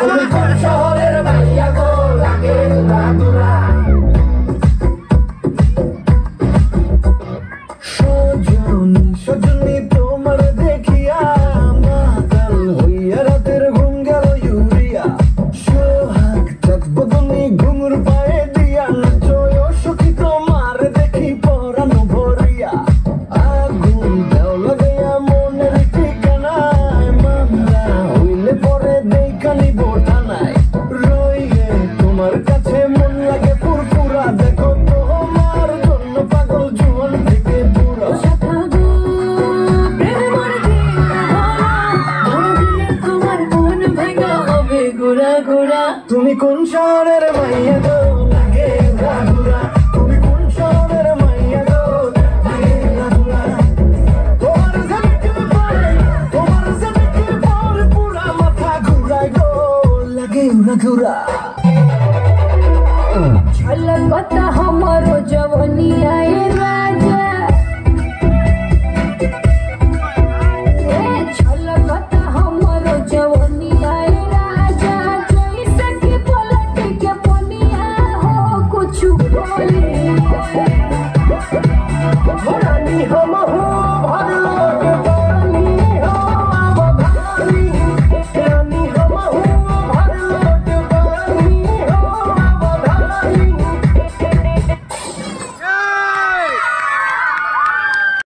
তুমি কোন শহরের মাইয়া গো লাগে উড়া সজনী সজনী তোমার দেখিয়া মাতাল হইয়া রাতের ঘুম গেল ইউরিয়া সোহাগ চাঁদ বদনি ঘুঙুর পায়ে দিয়া নাচয় সখী তোমার দেখি পরানো ভরিয়া আগুন দেও লাগাইয়া মনের ঠিকানায় মামলা হইলে পরে দেখানি বোঠানায় রইয়ে তোমার কাছে মন লাগে ফুরফুরা দেখো তোমার জন্য পাগল জীবন থেকে পুরো তুমি কোন শহরের মাইয়া গো লাগে ঘুরা তুমি কোন শহরের মাইয়া গো লাগে ঘুরা তোমার জনকে পরে পুরা মাথা ঘুরায় গো লাগে ঘুরা छलकता हमारो जवनिया